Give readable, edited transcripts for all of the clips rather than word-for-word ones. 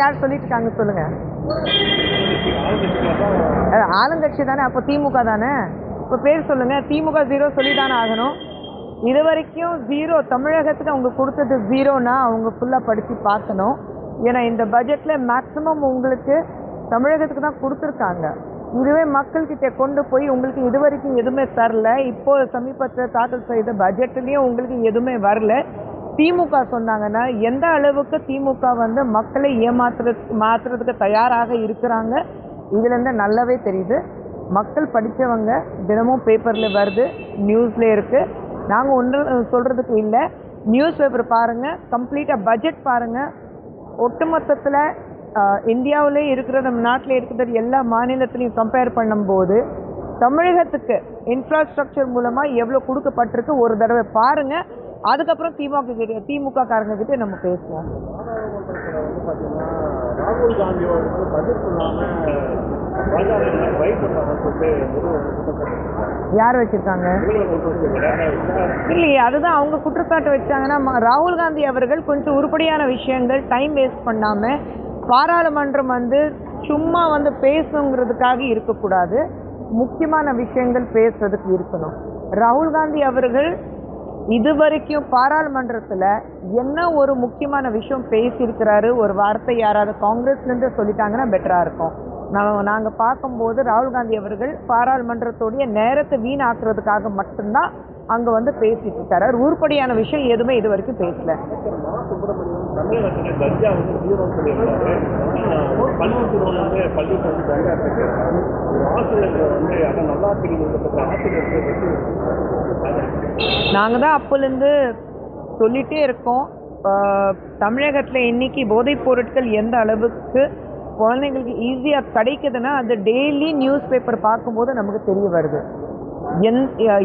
யார் சொல்லிட்டு இருக்காங்க சொல்லுங்க. ஆளுங்கட்சி தானே, அப்போ திமுக தானே. இப்போ பேர் சொல்லுங்க. திமுக 0 சொல்லி தானே ஆகணும். இது வரைக்கும் 0 தமிழகத்துக்கு அவங்க கொடுத்தது 0னா அவங்க ஃபுல்லாக படித்து பார்க்கணும். ஏன்னா இந்த பட்ஜெட்டில் மேக்ஸிமம் உங்களுக்கு தமிழகத்துக்கு தான் கொடுத்துருக்காங்க. இதுவே மக்கள்கிட்ட கொண்டு போய் உங்களுக்கு இது வரைக்கும் எதுவுமே தரல. இப்போ சமீபத்தில் தாக்கல் செய்த பட்ஜெட்லேயும் உங்களுக்கு எதுவுமே வரல. திமுக சொன்னாங்கன்னா எந்த அளவுக்கு திமுக வந்து மக்களை மாற்றுறதுக்கு தயாராக இருக்கிறாங்க இதுலேருந்து நல்லாவே தெரியுது. மக்கள் படித்தவங்க தினமும் பேப்பரில் வருது, நியூஸில் இருக்குது. நாங்கள் ஒன்று சொல்கிறதுக்கு இல்லை. நியூஸ் பேப்பர் பாருங்கள், கம்ப்ளீட்டாக பட்ஜெட் பாருங்கள். ஒட்டுமொத்தத்தில் இந்தியாவிலே இருக்கிற நம்ம நாட்டில் இருக்கிற எல்லா மாநிலத்திலையும் கம்பேர் பண்ணும்போது தமிழகத்துக்கு இன்ஃப்ராஸ்ட்ரக்சர் மூலமாக எவ்வளோ கொடுக்கப்பட்டிருக்கு ஒரு தடவை பாருங்கள். அதுக்கப்புறம் திமுக காரங்க கிட்ட நம்ம பேசுவோம். ராகுல் காந்தியோட யார் வச்சிருக்காங்க? இல்லையே, அதுதான் அவங்க குற்றச்சாட்டு வச்சாங்கன்னா ராகுல் காந்தி அவர்கள் கொஞ்சம் உருப்படியான விஷயங்கள் டைம் வேஸ்ட் பண்ணாம பாராளுமன்றம் வந்து சும்மா வந்து பேசுங்கிறதுக்காக இருக்கக்கூடாது, முக்கியமான விஷயங்கள் பேசுறதுக்கு இருக்கணும். ராகுல் காந்தி அவர்கள் இது வரைக்கும் பாராளுமன்றத்தில் என்ன ஒரு முக்கியமான விஷயம் பேசியிருக்கிறாரு, ஒரு வார்த்தை யாராவது காங்கிரஸ்லேருந்து சொல்லிட்டாங்கன்னா பெட்டராக இருக்கும். நாங்கள் பார்க்கும்போது ராகுல் காந்தி அவர்கள் பாராளுமன்றத்துடைய நேரத்தை வீணாக்குறதுக்காக மட்டும்தான் அங்கே வந்து பேசிட்டு இருக்காரு. உருப்படியான விஷயம் எதுவுமே இது வரைக்கும் பேசல. நாங்கள் தான் அப்போலேருந்து சொல்லிகிட்டே இருக்கோம். தமிழகத்தில் இன்னைக்கு போதைப் பொருட்கள் எந்த அளவுக்கு குழந்தைங்களுக்கு ஈஸியாக கிடைக்குதுன்னா அது டெய்லி நியூஸ் பேப்பர் பார்க்கும்போது நமக்கு தெரிய வருது.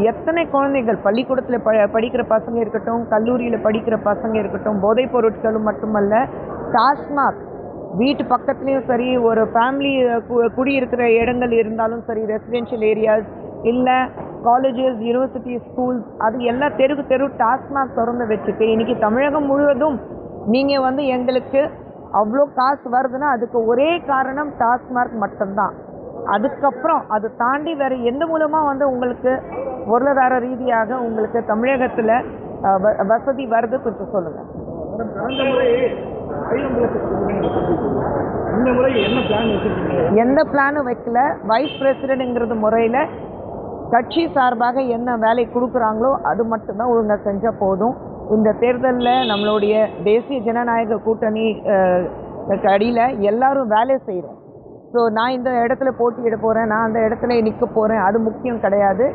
எத்தனை குழந்தைகள் பள்ளிக்கூடத்தில் படிக்கிற பசங்க இருக்கட்டும், கல்லூரியில் படிக்கிற பசங்க இருக்கட்டும், போதைப் பொருட்களும் மட்டுமல்ல, டாஸ்மாக் வீட்டு பக்கத்துலேயும் சரி, ஒரு ஃபேமிலி குடியிருக்கிற இடங்கள் இருந்தாலும் சரி, ரெசிடென்ஷியல் ஏரியாஸ் இல்லை காலேஜஸ், யூனிவர்சிட்டி, ஸ்கூல்ஸ், அது எல்லா தெரு டாஸ்மாக் திறந்து வச்சுட்டு இன்னைக்கு தமிழகம் முழுவதும் நீங்கள் வந்து எங்களுக்கு அவ்வளோ காசு வருதுன்னா அதுக்கு ஒரே காரணம் டாஸ்மாக் மட்டும்தான். அதுக்கப்புறம் அது தாண்டி வேறு எந்த மூலமாக வந்து உங்களுக்கு பொருளாதார ரீதியாக உங்களுக்கு தமிழகத்தில் வசதி வருது கொஞ்சம் சொல்லுங்கள். எந்த பிளானும் வைக்கல. வைஸ் பிரசிடென்ட்ங்கிறது முறையில் கட்சி சார்பாக என்ன வேலை கொடுக்குறாங்களோ அது மட்டும்தான் ஒழுங்காக செஞ்சால் போதும். இந்த தேர்தலில் நம்மளுடைய தேசிய ஜனநாயக கூட்டணி அடியில் எல்லாரும் வேலை செய்கிறோம். ஸோ நான் இந்த இடத்துல போட்டியிட போகிறேன், நான் அந்த இடத்துல நிற்க போகிறேன், அது முக்கியம் கிடையாது.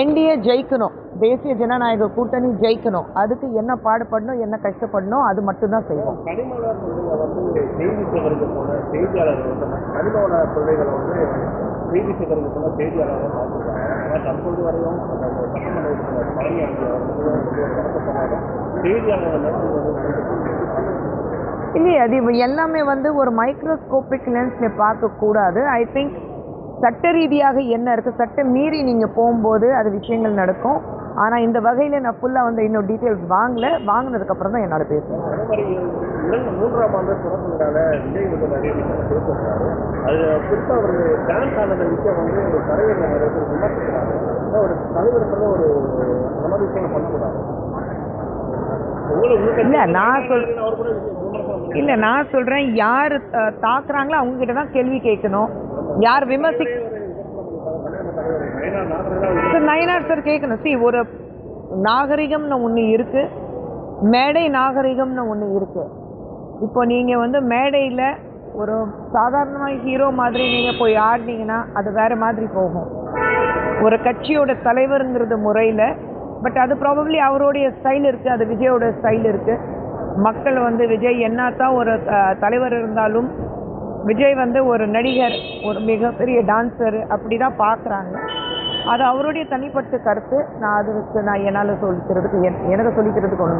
என்டிஏ ஜெயிக்கணும், தேசிய ஜனநாயக கூட்டணி ஜெயிக்கணும், அதுக்கு என்ன பாடுபடணும், என்ன கஷ்டப்படணும், அது மட்டும்தான் செய்வோம். இல்லையே, அது எல்லாமே வந்து ஒரு மைக்ரோஸ்கோபிக் லென்ஸில் பார்க்கக்கூடாது. ஐ திங்க் சட்ட ரீதியாக என்ன இருக்குது, சட்டம் மீறி நீங்கள் போகும்போது அது விஷயங்கள் நடக்கும். ஆனால் இந்த வகையில் நான் ஃபுல்லாக வந்து இன்னும் டீட்டெயில்ஸ் வாங்கினதுக்கப்புறம் தான் என்னோட பேசுவேன். மூன்றாம் ஆண்டு தொடர்புனால விஜய் வந்து நிறைய விஷயம் பேசுறாரு. அது குறிப்பாக அவர் டான்ஸ் ஆனது விஷயம் வந்து ஒரு தலைவர் நிறைய பேர் விமர்சிக்கிறாங்க. ஒரு தலைவர் ஒரு அந்த மாதிரி விஷயம் பண்ணக்கூடாது. இல்லை நான் சொல்கிறேன், யார் தாக்குறாங்களோ அவங்ககிட்ட தான் கேள்வி கேட்கணும். யார் நயனார் சார் கேட்கணும். ஒரு நாகரிகம்னு ஒன்று இருக்குது, மேடை நாகரிகம்னு ஒன்று இருக்குது. இப்போ நீங்கள் வந்து மேடையில் ஒரு சாதாரணமாக ஹீரோ மாதிரி நீங்கள் போய் ஆடினீங்கன்னா அது வேறு மாதிரி போகும். ஒரு கட்சியோட தலைவருங்கிறது முறையில், பட் அது ப்ராபப்ளி அவருடைய ஸ்டைல் இருக்குது, அது விஜயோட ஸ்டைல் இருக்குது. மக்கள் வந்து விஜய் என்னத்தான் ஒரு தலைவர் இருந்தாலும் விஜய் வந்து ஒரு நடிகர், ஒரு மிகப்பெரிய டான்ஸர் அப்படி தான் பார்க்குறாங்க. அது அவருடைய தனிப்பட்ட கருத்து. நான் அதுக்கு என்னால் சொல்லிக்கிறதுக்கு எனக்கு சொல்லிக்கிறதுக்கு ஒன்று